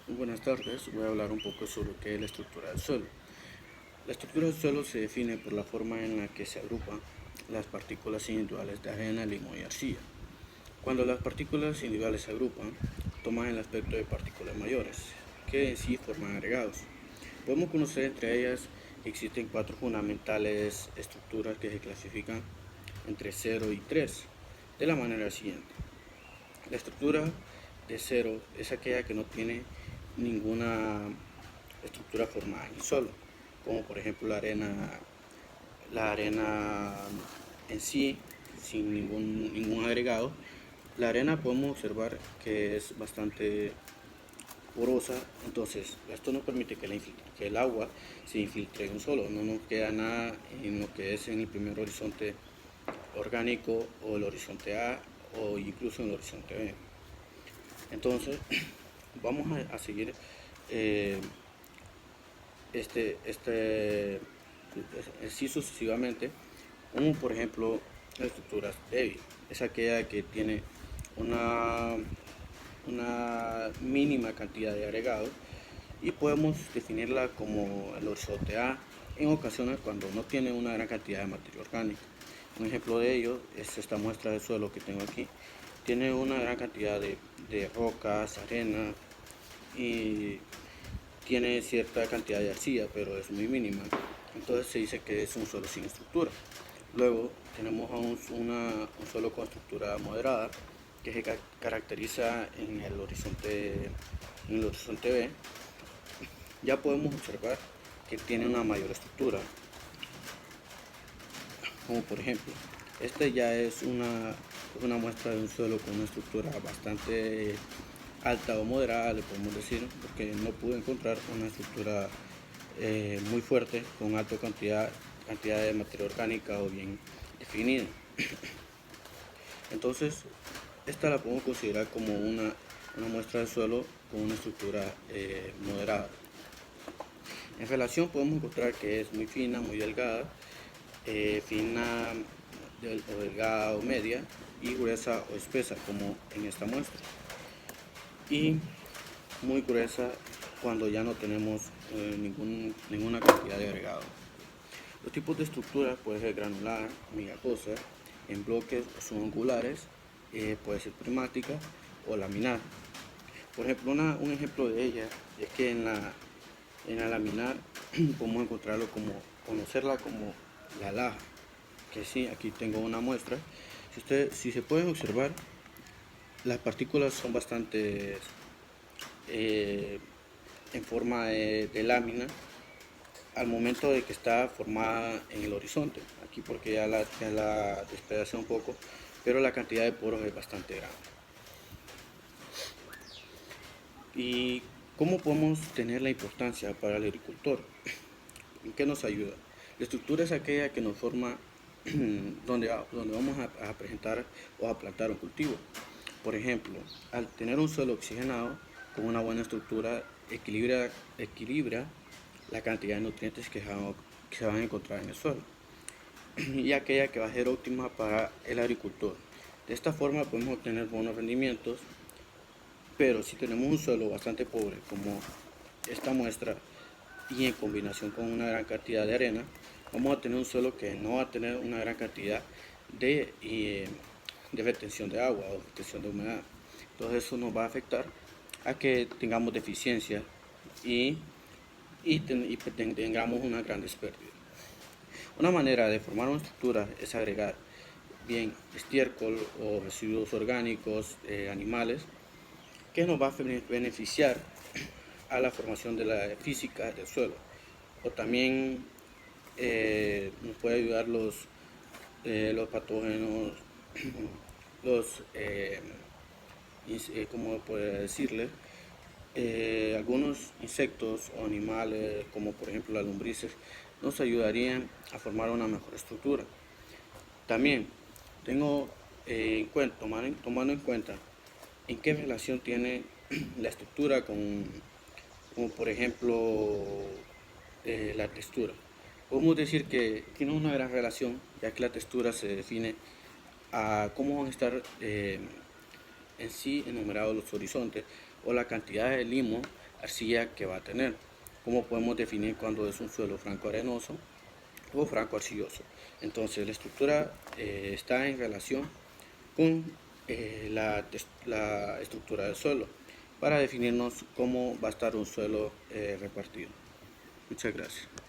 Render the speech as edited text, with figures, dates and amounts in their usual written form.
Muy buenas tardes, voy a hablar un poco sobre qué es la estructura del suelo. La estructura del suelo se define por la forma en la que se agrupan las partículas individuales de arena, limo y arcilla. Cuando las partículas individuales se agrupan, toman el aspecto de partículas mayores, que en sí forman agregados. Podemos conocer entre ellas que existen cuatro fundamentales estructuras que se clasifican entre 0 y 3, de la manera siguiente. La estructura de 0 es aquella que no tiene ninguna estructura formada en el suelo, como por ejemplo la arena en sí, sin ningún agregado. La arena podemos observar que es bastante porosa, entonces esto nos permite que el agua se infiltre en un solo, no nos queda nada en lo que es en el primer horizonte orgánico o el horizonte A o incluso en el horizonte B. Entonces vamos a seguir eh, así sucesivamente, como por ejemplo la estructura débil, es aquella que tiene una, una mínima cantidad de agregados y podemos definirla como el horizonte A en ocasiones cuando no tiene una gran cantidad de materia orgánica. Un ejemplo de ello es esta muestra de suelo que tengo aquí. Tiene una gran cantidad de rocas, arena y tiene cierta cantidad de arcilla, pero es muy mínima. Entonces se dice que es un suelo sin estructura. Luego tenemos a un suelo con estructura moderada, que se caracteriza en el horizonte B. Ya podemos observar que tiene una mayor estructura, como por ejemplo, este ya es una muestra de un suelo con una estructura bastante alta o moderada, le podemos decir, porque no pude encontrar una estructura muy fuerte con alta cantidad de materia orgánica o bien definida. Entonces, esta la podemos considerar como una muestra de suelo con una estructura moderada. En relación podemos encontrar que es muy fina, muy delgada, fina o delgada o media y gruesa o espesa como en esta muestra, y muy gruesa cuando ya no tenemos ninguna cantidad de agregado. Los tipos de estructuras pueden ser granular, migajosa, en bloques o subangulares, puede ser prismática o laminar. Por ejemplo, un ejemplo de ella es que en la laminar podemos conocerla como la laja, que sí, aquí tengo una muestra. Si se pueden observar, las partículas son bastante en forma de lámina al momento de que está formada en el horizonte. Aquí porque ya la despedacé un poco, pero la cantidad de poros es bastante grande. ¿Y cómo podemos tener la importancia para el agricultor? ¿En qué nos ayuda? La estructura es aquella que nos forma donde vamos a presentar o a plantar un cultivo. Por ejemplo, al tener un suelo oxigenado con una buena estructura, equilibra la cantidad de nutrientes que se van a encontrar en el suelo y aquella que va a ser óptima para el agricultor. De esta forma podemos obtener buenos rendimientos, pero si tenemos un suelo bastante pobre como esta muestra y en combinación con una gran cantidad de arena, vamos a tener un suelo que no va a tener una gran cantidad de retención de agua o retención de humedad. Entonces eso nos va a afectar a que tengamos deficiencia y tengamos una gran pérdida. Una manera de formar una estructura es agregar bien estiércol o residuos orgánicos animales, que nos va a beneficiar a la formación de la física del suelo. O también nos puede ayudar los patógenos, los, ¿cómo puede decirle? Algunos insectos o animales, como por ejemplo las lombrices, nos ayudarían a formar una mejor estructura. También tengo tomando en cuenta en qué relación tiene la estructura como por ejemplo la textura. Podemos decir que tiene una gran relación, ya que la textura se define a cómo van a estar en sí enumerados los horizontes o la cantidad de limo arcilla que va a tener. ¿Cómo podemos definir cuando es un suelo franco arenoso o franco arcilloso? Entonces la estructura está en relación con la estructura del suelo para definirnos cómo va a estar un suelo repartido. Muchas gracias.